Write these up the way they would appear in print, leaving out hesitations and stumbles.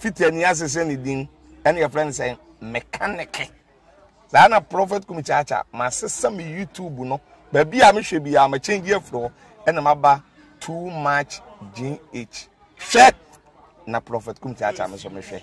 fiti ani asese ni din and your friend say mechanic na prophet kumichacha ma sesa me YouTube no baby a me hwe bia ma change afro and maba too much GH shit na prophet kumichacha me so me hwe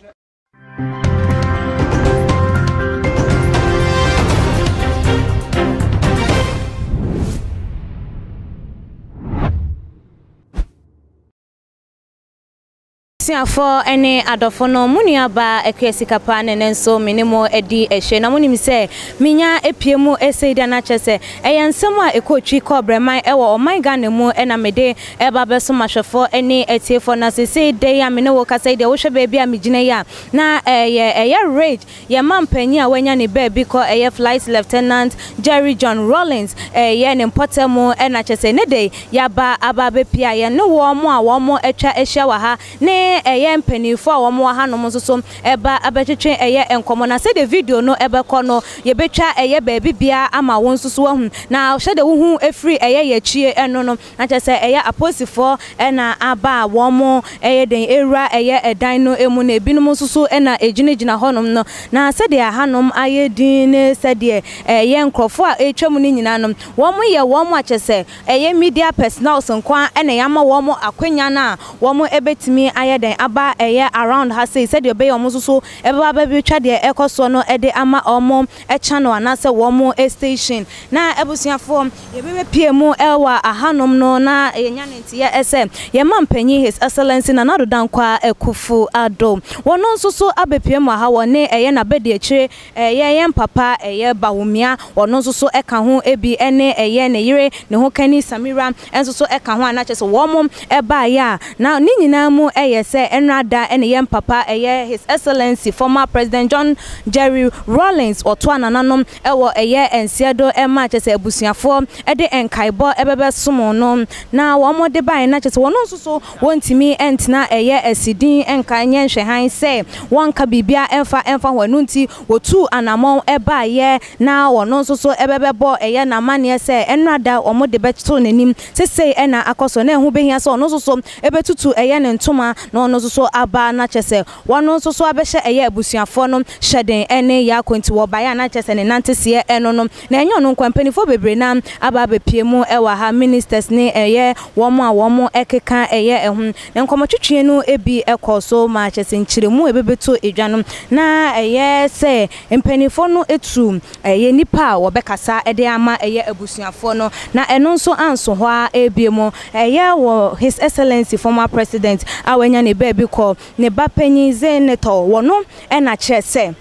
for any adofono muniaba ekwesikapa nenenso minimo edi ehye na munim se minya epiemu eseida na chese eyansem a ekotwi kobreman ewo oman Ghana mu ena mede eba beso mahwefo eni etiefo na sese de ya mene wo kasa de wo hwe baby a migine ya na eye rage ye mampanyi a wanya ne baby ko eye flight lieutenant Jerry John Rawlings ye ne mpotemu ena chese ne de ya ba aba be pia ye ne wo mo a wo mo etwa ehya wa ha ne eye mpanifo a wo mo ha no so eba abetwetwe eye enkomo na se de video no ebe ko no ye betwa eye baby bia ama won so hu na hwe de wo hu efri eye ye chie eno no na chese eye aposifo ena aba wo mo eye den era eye edan no emu na ebinom so ena ejinegina honom no na se de hanom aye din ne se de eye nkrofo a etwam ni nyina no wo mo ye wo mo achese eye media personals nkwa ena yama wo mo akwanya na wo mo ebetimi aye den aba eye around ha say said you be omo so eba ba twa de ekoso no ede ama omo e channel anase wo mo station na ebusuafo ye be piemu ewa ahanom no na yenya nti ye ese ye mampanyi his excellency na nado dankwa ekufu ado wono so abepiemu ha wone eye na bede akire ye papa eye bawumia wono so eka ho ebi ene eye ne yire ne ho kani samira enso so eka ho anache so wo mo eba ya na ni nyina mu eye se enrada ene yem papa eye his excellency former president John Jerry Rawlings otwana nanom ewo eye ensiedo ema chese abusuafo ede enkaibo ebebe somo no na wo mo de bai na chese wono so wontimi entna eye asidin enka nyenhwe han se wonka bibia emfa hwanu nti wotu anamon eba ye na wono so ebebe bo eye na mane se enrada omo de beto nanim sese ena akoso na ehu behia so ono so ebetutu eye ne ntoma no no so aba na chese wono so abehye eye abusuafo no hyeden ene ya kwenti wo baya na chese ne nantese eno no na enyo no kwampanifo bebre na aba bepiemu ewa ha ministers ne eye womo ekeka eye ehun na nkomotwetwe no ebi ekoso ma chese nchiremu ebebeto edwanom na eye se mpanifo no etu eye nipa wo bekasa ede ama eye abusuafo no na eno nso anso ho a ebiemu eye wo his excellency former president awanya ne baby ko ne bapanyi zeneto wono ena chese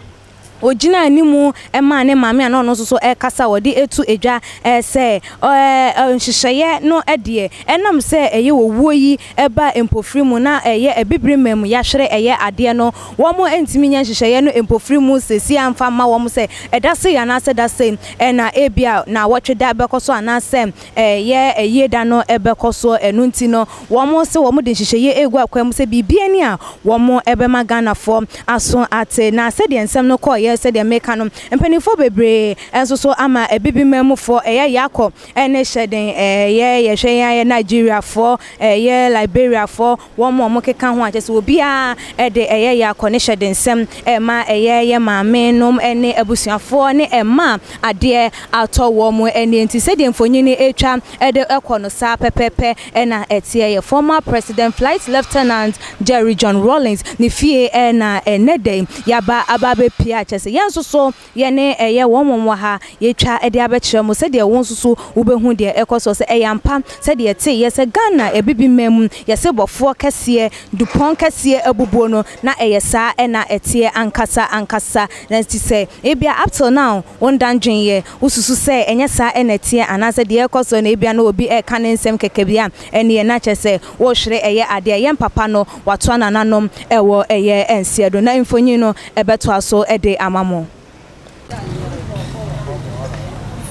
ojina animu ema ne mame ana no so kasa wodi etu edwa se nhyehyeye no ede enam se eye wowuo yi eba empofrimu na eye ebibrimem ya hwere eye ade no wo mo entimi nya nhyehyeye no empofrimu sesi amfa ma wo mo se edase ya na se dase na ebia na wotweda bekoso anase eye da no ebekoso enu nti no wo mo se wo mo de nhyehyeye egu akwam se bibia ni a wo mo ebe magana fo aso ate na se de ensem no ko said the mekano mpanifo bebre enso so ama ebibi memufo eye yakọ ene hyeden ye hwe Nigeria for ye Liberia for one more keka ho achese obi a ede eye yakọ ne hyeden sem ma ye maame nom ene abusuafo ne ema ade ato wo mo ene nti said the mfonyini etwa ede ekọ no sa pepepe ena etie ye former president flight lieutenant Jerry John Rawlings ne fie ena enede yaba ababe pia chese yenso so yene eye wonwonwa ha yetwa ede abekire mo se de won susu ubehu de ekoso se eyampa se de te yese Ghana ebibi mem yese bofo kese dupon kese abubuo no na eyesa ena etie ankasa na sti se ebia up till now won danjun ye ususu se enyesa ena etie anase de ekoso na ebia na obi eka ne nsem kekebia ene na chese wo hwere eye ade yem papa no wato nananom ewo eye ensiedo na mfonyi no ebeto aso ede amamo.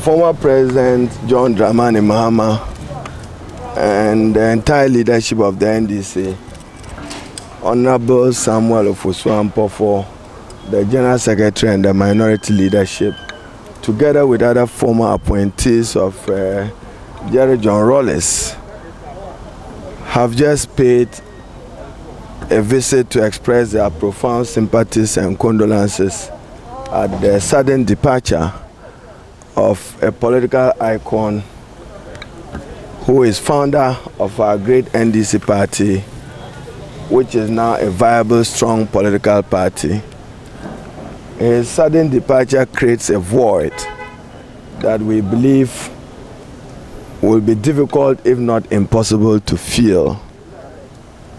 Former President John Dramani Mahama and the entire leadership of the NDC, Honorable Samuel Ofosu-Ampofo, the General Secretary and the minority leadership, together with other former appointees of Jerry John Rawlings, have just paid a visit to express their profound sympathies and condolences at the sudden departure of a political icon who is founder of our great NDC party, which is now a viable, strong political party. His sudden departure creates a void that we believe will be difficult, if not impossible, to fill.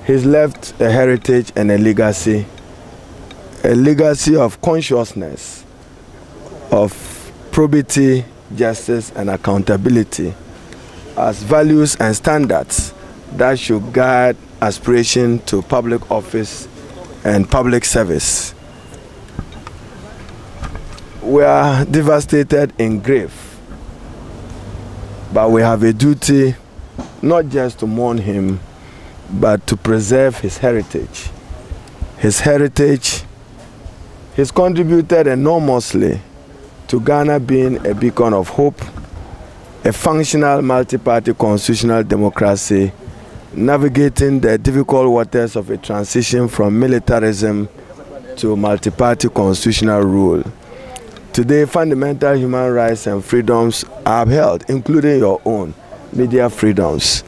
He's left a heritage and a legacy of consciousness, of probity, justice, and accountability as values and standards that should guide aspiration to public office and public service. We are devastated in grief, but we have a duty not just to mourn him, but to preserve his heritage. His heritage, he's contributed enormously to Ghana being a beacon of hope, a functional multi-party constitutional democracy, navigating the difficult waters of a transition from militarism to multi-party constitutional rule. Today, fundamental human rights and freedoms are upheld, including your own media freedoms,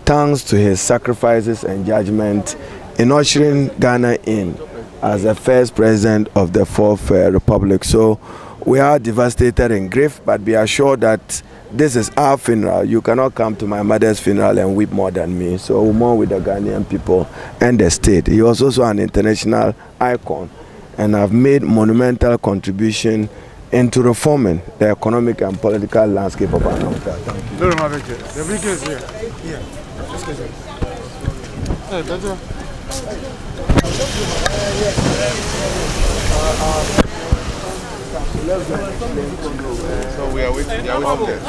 thanks to his sacrifices and judgment in ushering Ghana in as the first president of the Fourth Republic. So we are devastated in grief, but be assured that this is our funeral. You cannot come to my mother's funeral and weep more than me. So we mourn with the Ghanaian people and the state. He was also an international icon and have made monumental contribution into reforming the economic and political landscape of our country. Thank you. The big is here. Yeah. Hey, better. So we are waiting. Yeah, we have there.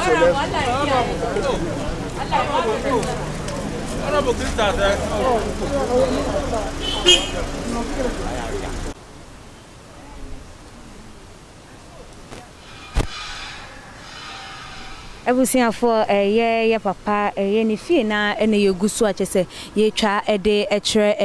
Ebusiafo ye papa ni fie na ene yegusu achese ye twa ede echre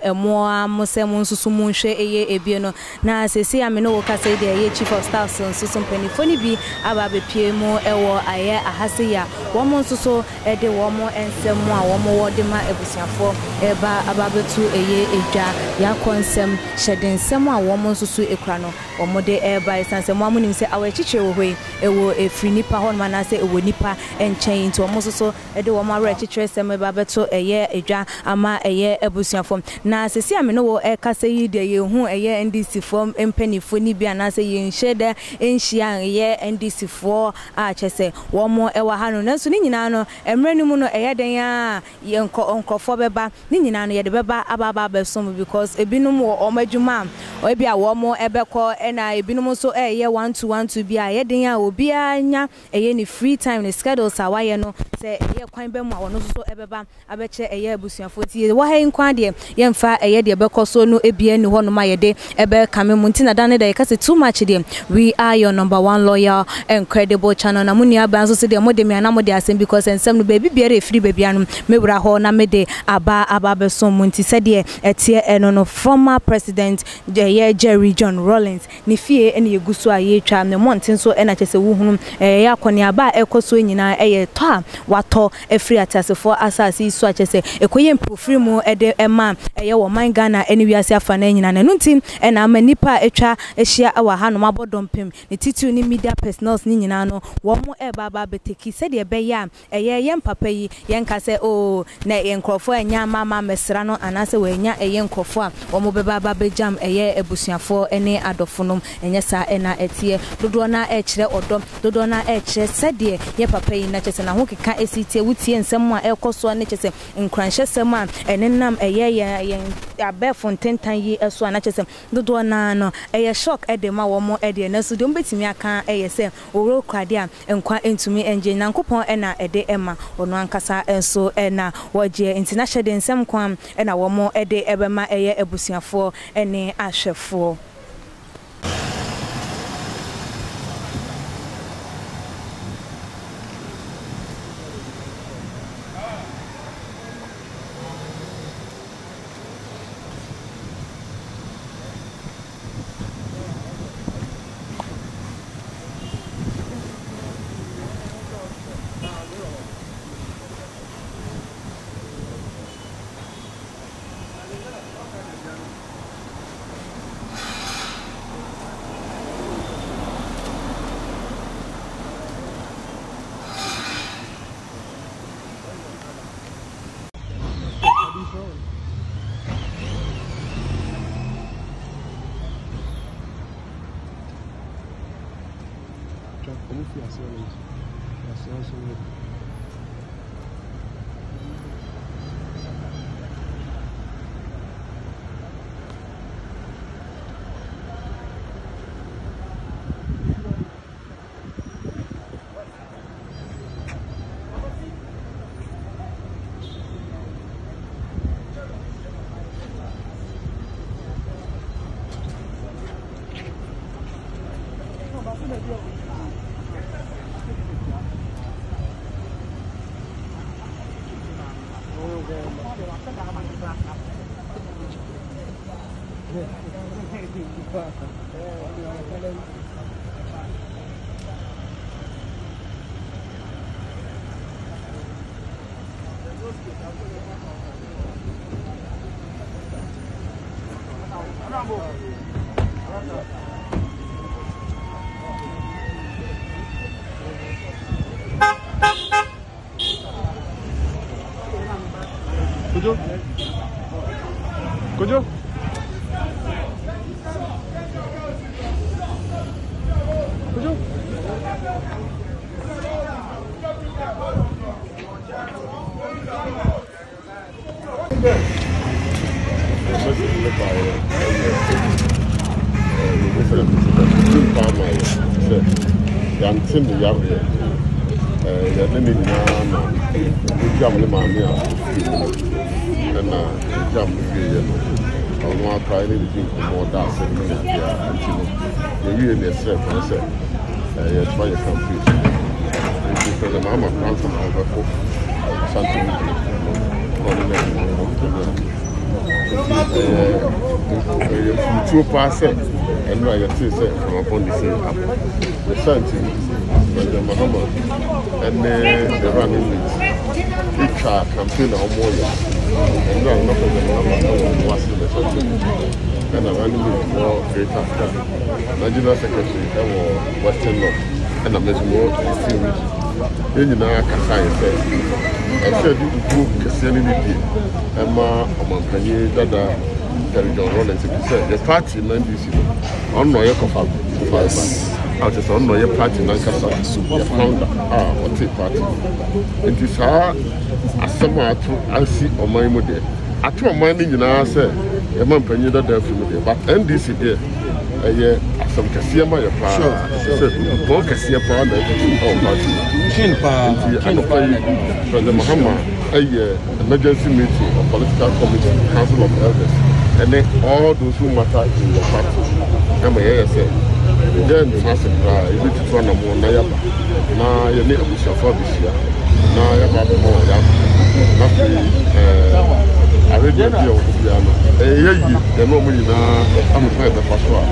emoa mosem nsusumu nhwe ebie no na sesi ame no wokasa de ye chief of staff nsusu mpanifo ni bi aba bepie mu ewo aye ahase ya womo nsusu ede womo ensemu a womo wode ma ebusiafo eba aba betu edwa ya konsem hyedensem a womo nsusu ekura no womo de eba esansem amu nim se awe chichire wo hoi ewo efri nipa hon manase nipa enchain to omo so e de wo ma re chichire sem ba beto edwa ama ebusuafo na sesi ame no wo kasa yi de ye hu NDC form empanifo ni bia na se ye nhede enhia NDC for a chese wo mo wa ha no nanso ni nyina no emrani mu no den a ye nkofo beba ni nyina no ye de beba ababa besom because ebinum wo omadwuma o bia wo mo ebekọ na ebinum so 1-2-1-2 bia den a obi anya ni free time the schedule sa waye no se kwan be mu a wono so ebeba abeche abusuafo tie wo ha nkwan de ye mfa de bekoso no ebie ni ho no ma ye de ebe kame mu ntina dan de kase too much de we are your number one loyal and credible channel na muni aba nso se de mo de me na mo de asem because ensem no baby biere free baby anu mewura ho na me de aba beso mu nti se de etie eno no former president Jerry John Rawlings ni fie ene yegusu a ye twa ne montin so ena chese wo hunu ya akoni aba ekoso nyina to a wato efri atasefo asase so achese ekoye improve mu ede ema wo man Ghana ene wiase afa na nyina na nuntim ena ama nipa etwa ehia awa ha no mabodompem ne titu ni media personals ni nyina no wo mo baba beteki se de be ya ye mpapa yi ye nka se o na ye nkrofo enya mama mesra no anase we enya ye nkrofo a wo mo be baba bejam ebusuafo ene adofonom enye sa ena etie dodo na ekire odom dodo na ekire sede ye papa yi na chese na ho keka esitie wutie nsem a ekoso na chese nkranhye sem a enenam ye abefo ntentan yi eso na chese dodo na no shock edema wo mo ede na so de mbetimi aka se oro kwade a enkwa entumi enje nankopon ena ede ema ono ankasa enso ena woje international de nsem kwam ena wo mo ede ebema ebusuafo ene ahwefo. Could two percent and I say from upon the same app. The Santi, the Mahama, and the running each campaign or more. And then not the Mahama was in the Santi. And I ran more Great Africa. National Secretary or Western North. And I'm just more to the same region. Then you know, I said, you book Christianity, Emma, Omampany, Dada. Rawlings, the party in NDC on no Yakofa. Out is on no party in Nankasa, super founder, or tea party. It is her as someone I see on my model. I told my name, I said, a man penny that there from the but NDC there. A year, some Cassiama, your father, Paul Cassia Pound, and party. From the Mahama, a year, emergency meeting of political committee, Council of Elders. And then all those who matter in the party. I'm a say, then first you need to run a more Nayaba. Now you need a bush of this year. Now you have more. I read the deal of the piano. The moment now, I'm afraid the pastor.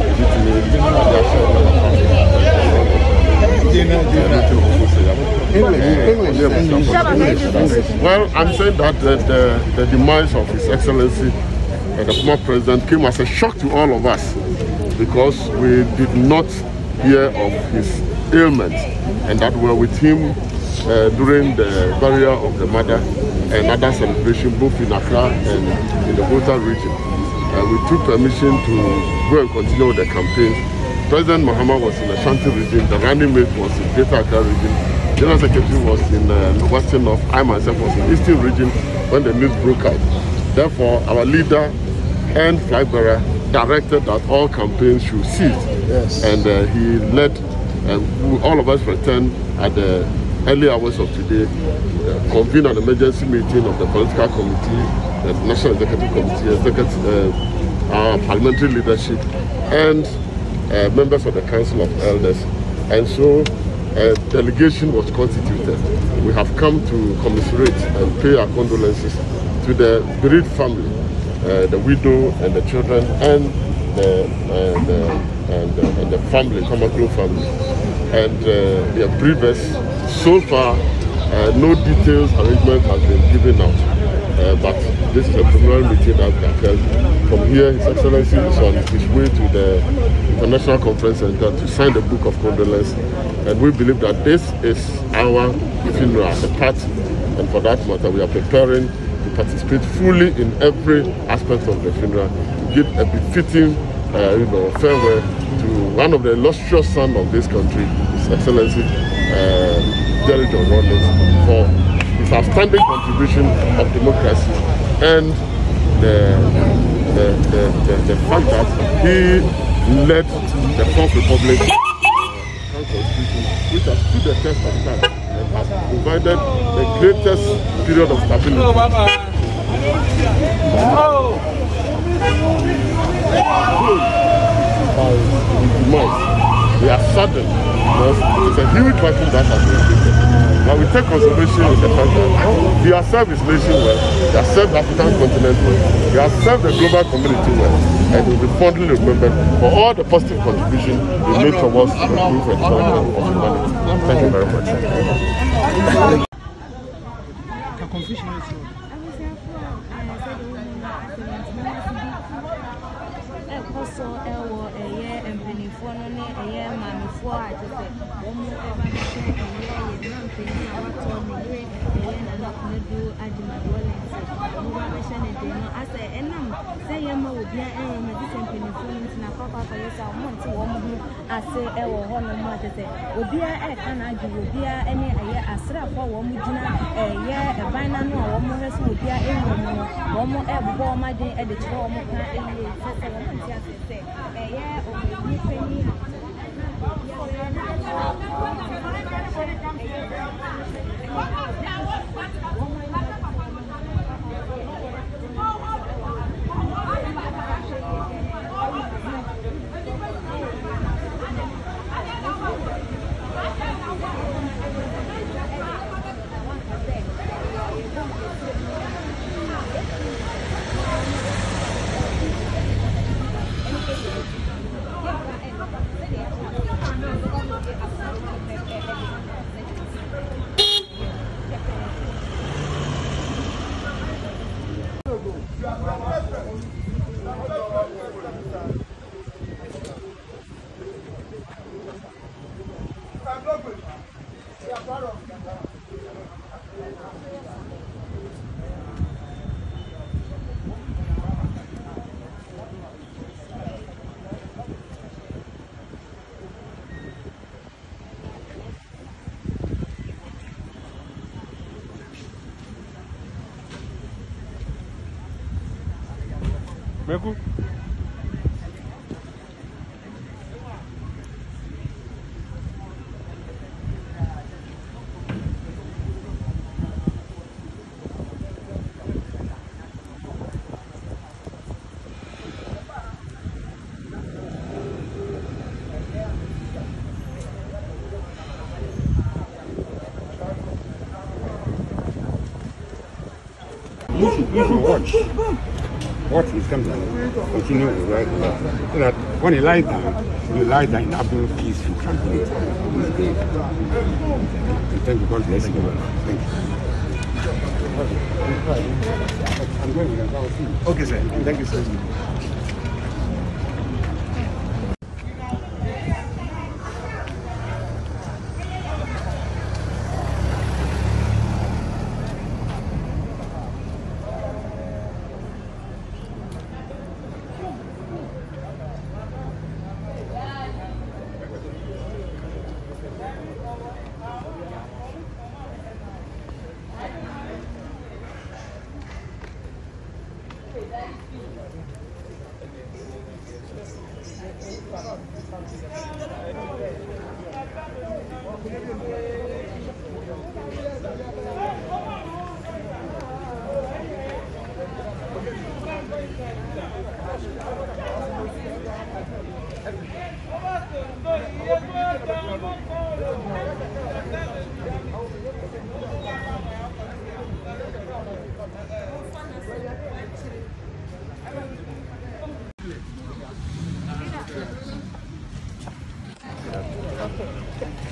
Well, I'm saying that the demise of His Excellency the former president came as a shock to all of us because we did not hear of his ailment and that we were with him during the burial of the mother and other celebration both in Accra and in the Volta region. We took permission to go and continue the campaign. President Mahama was in the Ashanti region, the running mate was in Greater Accra region, General Secretary was in Western North, I myself was in Eastern region when the news broke out. Therefore, our leader and flag bearer directed that all campaigns should cease. Yes. And he led, all of us returned at the early hours of today, convened an emergency meeting of the political committee, the National Executive Committee, our parliamentary leadership, and members of the Council of Elders. And so a delegation was constituted. We have come to commiserate and pay our condolences to the bereaved family, the widow and the children, and the family, Kamaklo family, and their grievance. So far, no details arrangement has been given out, but this is a preliminary meeting that held. From here, His Excellency is on his way to the International Conference Center to sign the book of condolence, and we believe that this is our funeral as a party, and for that matter, we are preparing to participate fully in every aspect of the funeral, to give a befitting farewell to one of the illustrious sons of this country, His Excellency Rawlings, for his outstanding contribution of democracy and the fact that he led the Fourth Republic Constitution, which has stood the test of time and has provided the greatest period of stability. We are saddened because it's a huge vacuum that has been created. But we take consolation in the fact that he has served his nation well, he has served the African continent well, he has served the global community well, and he will be fondly remembered for all the positive contribution he made towards the improvement of humanity. Thank you very much. Meku. You should watch. What is coming, continue to write so that when you lie down in absolute peace and tranquility. Thank you, God bless you. Thank you. I'm going to see you. Okay, sir. Thank you, sir.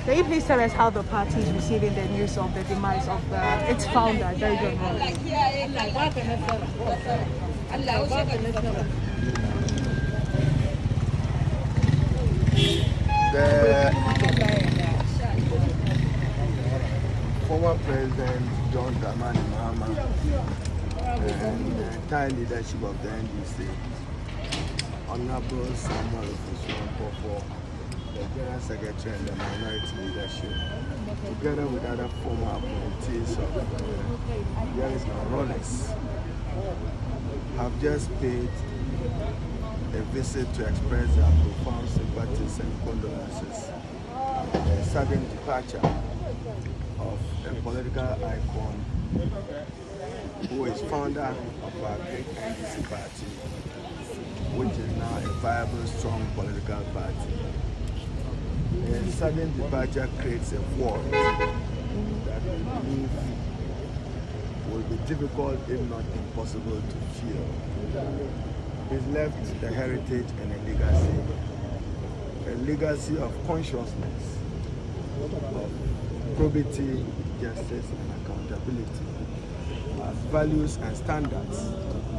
Can you please tell us how the party is receiving the news of the demise of its founder, John Rawlings? The former President John Dramani Mahama and the entire leadership of the NDC, Honorable Samuel for the General Secretary and the Minority Leadership, together with other former appointees of there is now Rawlings, have just paid a visit to express their profound sympathies and condolences. The sudden departure of a political icon who is founder of our great NDC party, which is now a viable, strong political party. The sudden departure creates a void that we believe will be difficult, if not impossible, to fill. He's left a heritage and a legacy of consciousness, of probity, justice, and accountability, as values and standards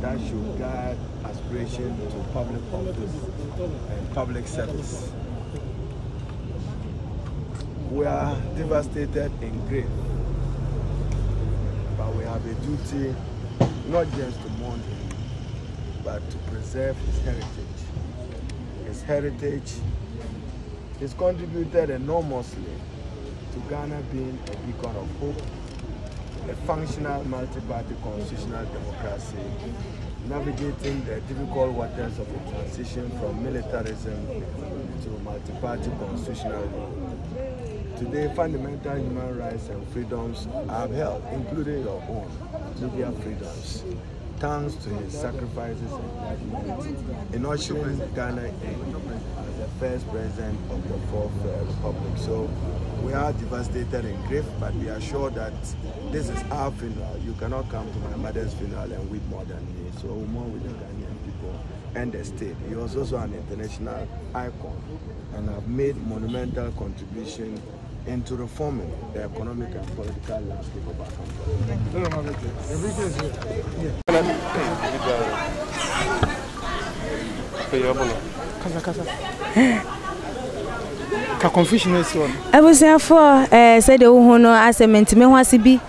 that should guide aspiration to public office and public service. We are devastated and grief, but we have a duty not just to mourn him, but to preserve his heritage. His heritage has contributed enormously to Ghana being a beacon of hope, a functional multi-party constitutional democracy, navigating the difficult waters of the transition from militarism to multi-party constitutional rule. Today, fundamental human rights and freedoms are upheld, including your own media freedoms, thanks to his sacrifices and judgment in ushering Ghana in as the first president of the fourth republic. So we are devastated and grief, but we are sure that this is our funeral. You cannot come to my mother's funeral and weep more than me. So we mourn with the Ghanaian people and the state. He was also an international icon and have made monumental contribution into reforming the economic and political landscape of our country. Ka confusion is one. I was there for said the Uhono as a mentime wasibi.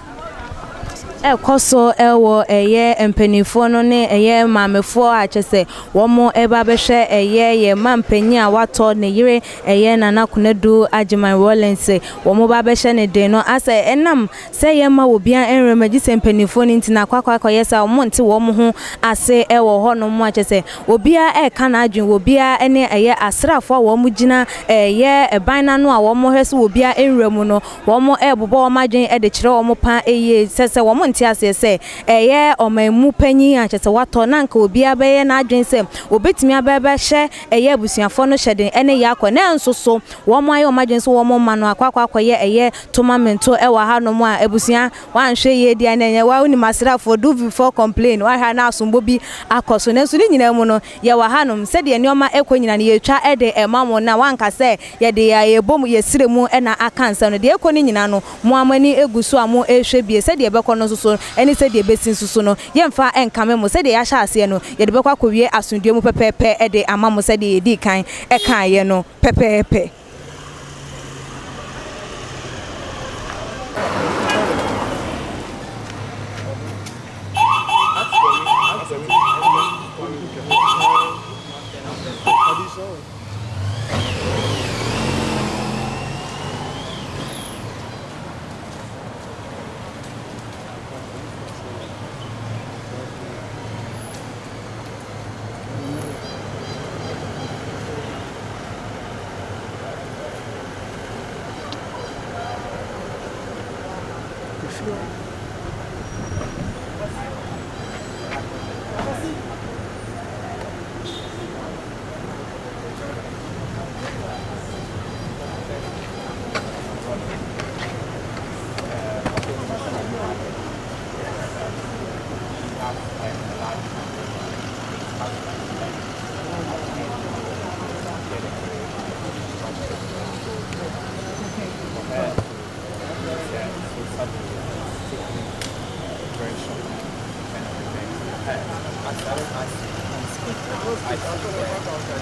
Ekoso ewo eye empanifo no ne eye mamefo a chese womo eba behwe eye ye mampanyi a wato ne yire eye nana konedu agiman Rawlings womo ba behwe ne de no ase enam se ye ma obia enremaji se empanifo ni ntina kwakwa yesa womo nti womo ho ase ewo ho no mo a chese obia e kana adwen obia ene eye asrafo a womo gina eye eban no a womo hwese obia enremu no womo ebobo womo adwen e de kire womo pa eye sese womo nti ase se eye omamu panyi a chese wato nanka obia beye na adwen se obetimi abebe hye eye abusuafo no hyeden ene ya akwa na nsoso wo mo aye omadwen so wo mo ma no akwa ye eye tournamento e wa ha no mo a abusia wanhwe ye dia na enye wa uni masrafo do before complain wa ha na asombo bi akoso na so ni nyina mu no ye wa ha no se de nioma ekonyina na ye twa ede emamo na wanka se ye de ya ebom ye siremu e na akansa no de ekoni nyina no mo amani eguso amo ehwe bie se de ebekọ no so any said the basin susuno, Yemfa and Camemo said the Asha Siano, yet Baka Korea Asundium Pepe, Ede Amamo said the D kind, Eka Yeno, Pepe.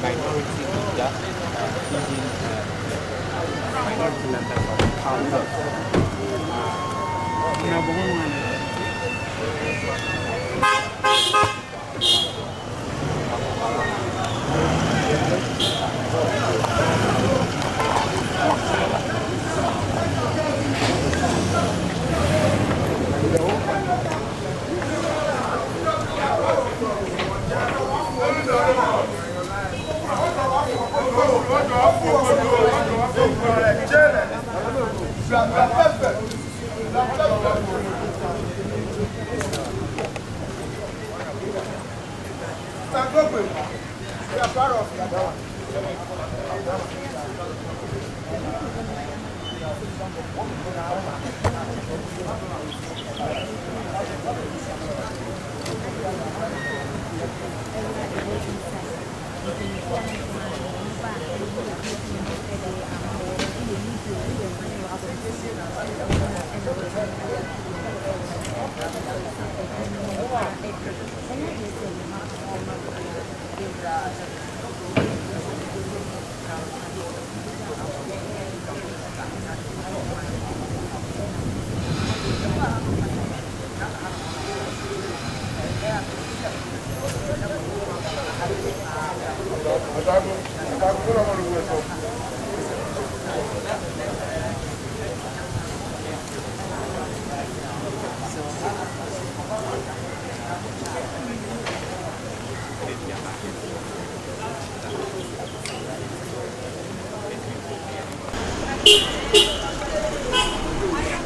minority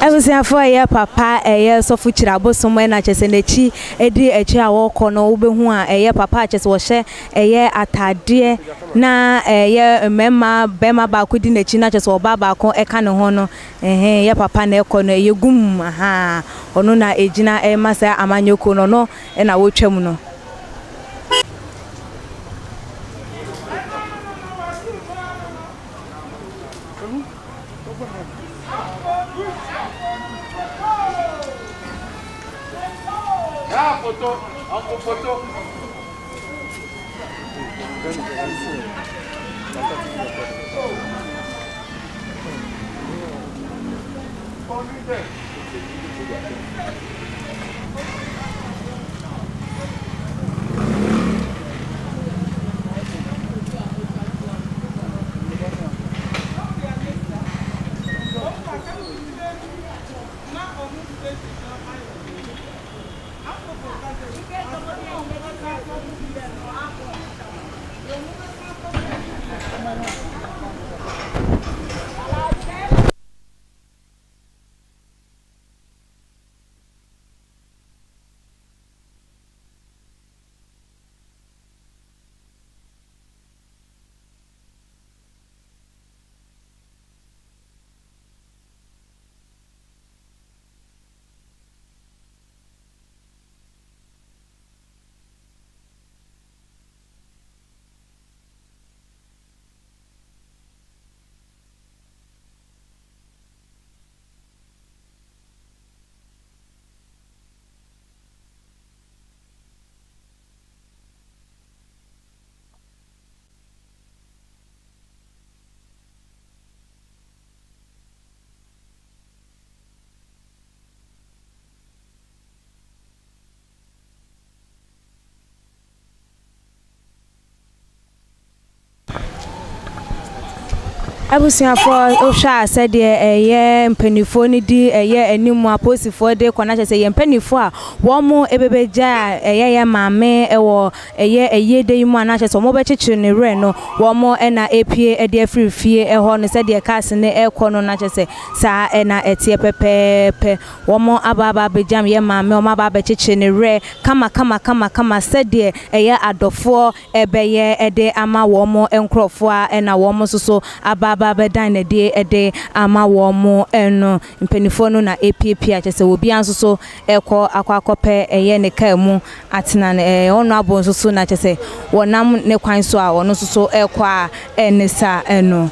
Ebusiafo ye papa eye sofu chirabosom na chese nechi edi echi awoko no ubehu a eye papa chese wo hye eye atade na eye mema bema ba kudi nechi na chese oba ba ko eka ne ho no ye papa na eko no eye gum aha ono na ejina e masa amanyoko no no na wotwam no Foto. Abusiafo ohwa said eye mpanifo ni di eye animu aposifo de kwana chese ye mpanifo a wo mo ebebeja eye maame ewo eye de yimu ana chese mo be chichiri ne re no wo mo na apie ede afrifie eho no said ye case ne ekọ no na chese sa na etie pepepe wo mo ababa bejam ye maame o ma ba be chichiri ne re kama said ye eye adofo ebeye ede ama wo mo enkrofo a na wo mo soso ababa bedan na de ede ama wo mo eno mpanifo no na APP achese obi anso so ekọ akwakope eye ne ka mu atena ono abonso so na achese wonam ne kwan so a ono so ekọ a enisa eno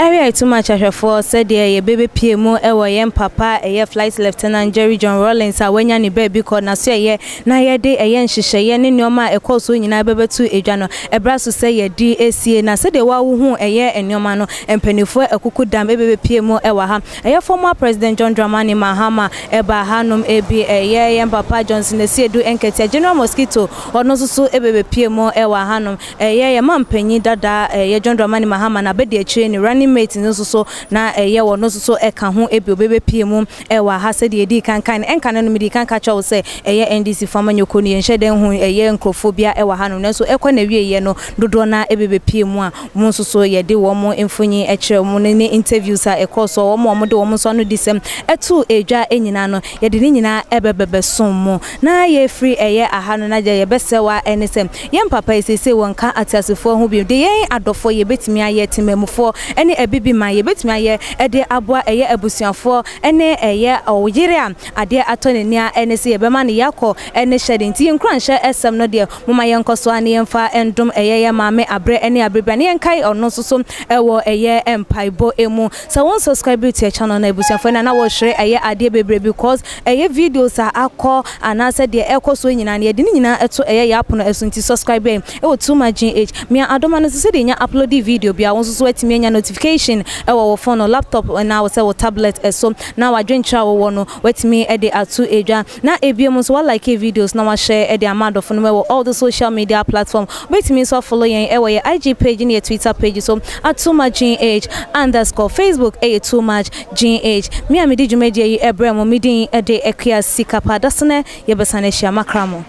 area too much for said ye baby PMO ewo yem papa eye flight lieutenant Jerry John Rawlings a wanya ni baby ko na so ye na ye de eye nhihye ye ne nyoma ekọ so nyina bebetu edwa no ebra so say ye di esie na said wa wo hu eye enyoma no empanifo ekuku dam baby PMO ewa ha eye former president John Dramani Mahama eba hanom ebi eye yem papa Johnson esiedu enkete General Mosquito ono so baby PMO ewa hanom eye ye mampanyi dada eye John Dramani Mahama na bedi achire ni running teammates no so na eye wo no so eka ho ebi obebe pie mu wa ha se de edi kankan enka no medi kanka cha wo se eye NDC fama nyoko ni enhye den ho eye nkrofobia wa ha no so ekwa na wieye no dodo na ebebe pie mu a mu so ye de wo mo emfonyi ekere mu ne interviews a ekoso wo mo de wo mo so no disem etu edwa enyina no ye de nyina ebebebe som mu na ye free eye aha no na je ye besewa enesem ye mpapa esese wonka atiasefo ho bi de ye adofo ye betimi aye temamufo ene ebibi ma ye betimi aye ede aboa eye abusuafo ene eye oyire a ade atonani a ene se ye bema ne yakọ ene hyede nti nkranhye esem no de moma ye nkoso ane yemfa endom eye ye maame abre ene abreba ne yenkai ono soso ewo eye empaibo emu so won subscribe to your channel na abusuafo na wo hwere eye ade bebre because eye videos a akọ anase de ekoso nyina ne de nyina eto eye ya apono esunti subscribe ewo too much GH me adoma no se de nya upload video bia won so atimi nya notification ewo wo phone or laptop na wo se wo tablet eso na wa dwentra wo no watimi e de atu edwa na ebiem so like videos na wa share e de amado phone me all the social media platform watimi so follow yen ewo ye IG page ni Twitter page so too much GH _ Facebook too much GH me amedi djumedi yi ebremo midin e de ekia sikapa dasne ye besane hia makramo.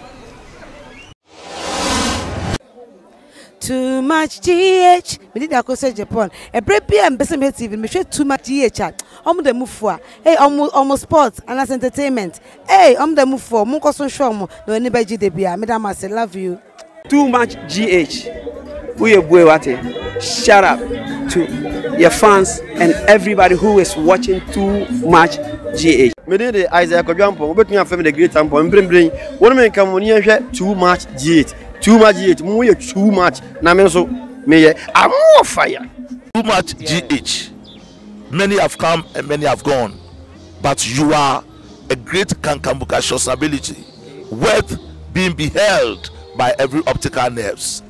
Too much GH. Me did akose Japan. E brebi am bese me TV. Me share too much GH. The move for. Hey, almost sports and as entertainment. Hey, the move for. Mun koso show mo. No any beji de bia. Me da ma say love you. Too much GH. We boy wate. Shout out to your fans and everybody who is watching Too Much GH. Me did the Isaac Jumpo. We between family the great tempo. Bring. One man come when you hear Too Much GH. Too much GH, more too much. Na me so me I'm more fire. Too much GH. Many have come and many have gone, but you are a great Kankambuka ability, worth being beheld by every optical nerves.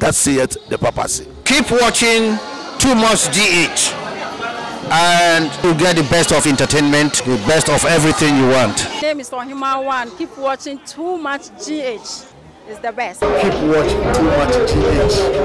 That saith the papacy. Keep watching Too Much GH, and you get the best of entertainment, the best of everything you want. My name is Mahama One. Keep watching Too Much GH. It's the best. Keep watching Too Much GH.